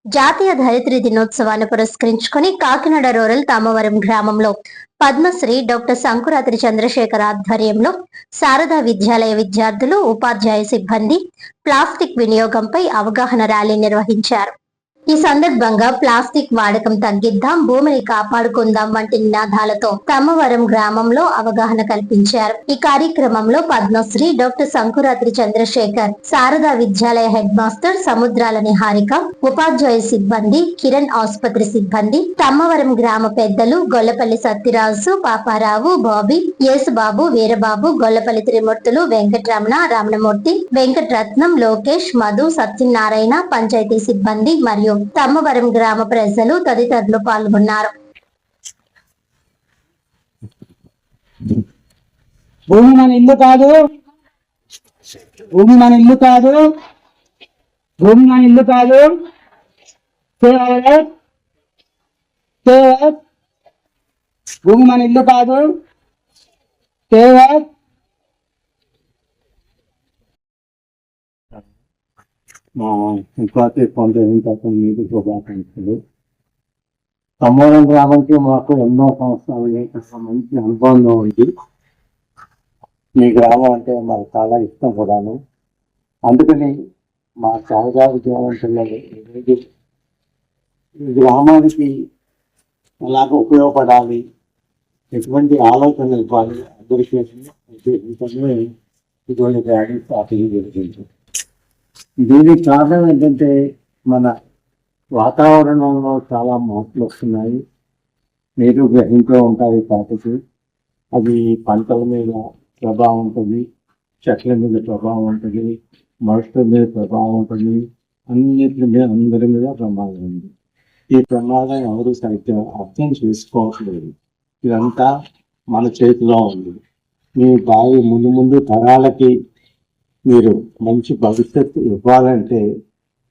జాతీయ ధరిత్రి దినోత్సవాన్ని పురస్కరించుకుని కాకినాడ రూరల్ తామవరం గ్రామంలో పద్మశ్రీ డాక్టర్ సంకురాత్రి చంద్రశేఖర్ ఆధ్వర్యంలో శారదా విద్యాలయ విద్యార్థులు ఉపాధ్యాయ సిబ్బంది ప్లాస్టిక్ వినియోగంపై అవగాహన ర్యాలీ నిర్వహించారు. ఈ సందర్భంగా ప్లాస్టిక్ వాడకం తగ్గిద్దాం, భూమిని కాపాడుకుందాం వంటి నినాదాలతో తమ్మవరం గ్రామంలో అవగాహన కల్పించారు. ఈ కార్యక్రమంలో పద్మశ్రీ డాక్టర్ సంకురాత్రి చంద్రశేఖర్, శారదా విద్యాలయ హెడ్ మాస్టర్ సముద్రాల నిహారిక, ఉపాధ్యాయ సిబ్బంది, కిరణ్ ఆసుపత్రి సిబ్బంది, తమ్మవరం గ్రామ పెద్దలు గొల్లపల్లి సత్యరాజు, పాపారావు, బాబీ, యేసుబాబు, వీరబాబు, గొల్లపల్లి త్రిమూర్తులు, వెంకటరమణ, రమణమూర్తి, వెంకటరత్నం, లోకేష్, మధు, సత్యనారాయణ, పంచాయతీ సిబ్బంది మరియు తమ్మవరం గ్రామ ప్రజలు తదితరులు పాల్గొన్నారు. భూమి మన ఇల్లు కాదు, భూమి మన ఇల్లు కాదు, భూమి మన ఇల్లు కాదు. భూమి మన ఇల్లు కాదు. మా సంక్రాంతి పండుగ మీకు శుభాకాంక్షలు. తమ్మవరం గ్రామానికి మాకు ఎన్నో సంవత్సరాలు మంచి అనుభవం ఉంది. మీ గ్రామం అంటే మాకు చాలా ఇష్టం కూడాను. అందుకని మా శారదా విద్యావంతులు ఈ గ్రామానికి ఎలాగ ఉపయోగపడాలి, ఎటువంటి ఆలోచనలు ఇవ్వాలి అందరికీ ఇటువంటి ర్యాలీ స్టార్ట్ జరిగింది. దీనికి కారణం ఏంటంటే మన వాతావరణంలో చాలా మార్పులు వస్తున్నాయి. మీరు గ్రహించే ఉంటారు పాటికి. అది పంటల మీద ప్రభావం ఉంటుంది, చెట్ల మీద ప్రభావం ఉంటుంది, మనుషుల మీద ప్రభావం ఉంటుంది, అన్నిటి మీద అందరి మీద ప్రమాదం ఉంది. ఈ ప్రమాదం ఎవరు సరిగ్గా అర్థం చేసుకోవట్లేదు. ఇదంతా మన చేతిలో ఉంది. మీ బావి ముందు తరాలకి మీరు మంచి భవిష్యత్తు ఇవ్వాలంటే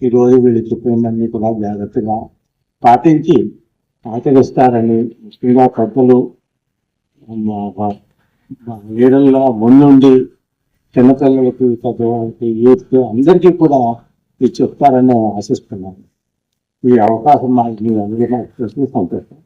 ఈరోజు వీళ్ళు చెప్పినన్నీ కూడా జాగ్రత్తగా పాటించి ఆచరిస్తారని ముఖ్యంగా పెద్దలు నీడల్లో ముందుండి చిన్నపిల్లలకి, పెద్దవాళ్ళకి, యూత్కి అందరికీ కూడా ఇది చెప్తారని ఆశిస్తున్నాను. ఈ అవకాశం మాకు మీరు అందరికీ సంతోషం.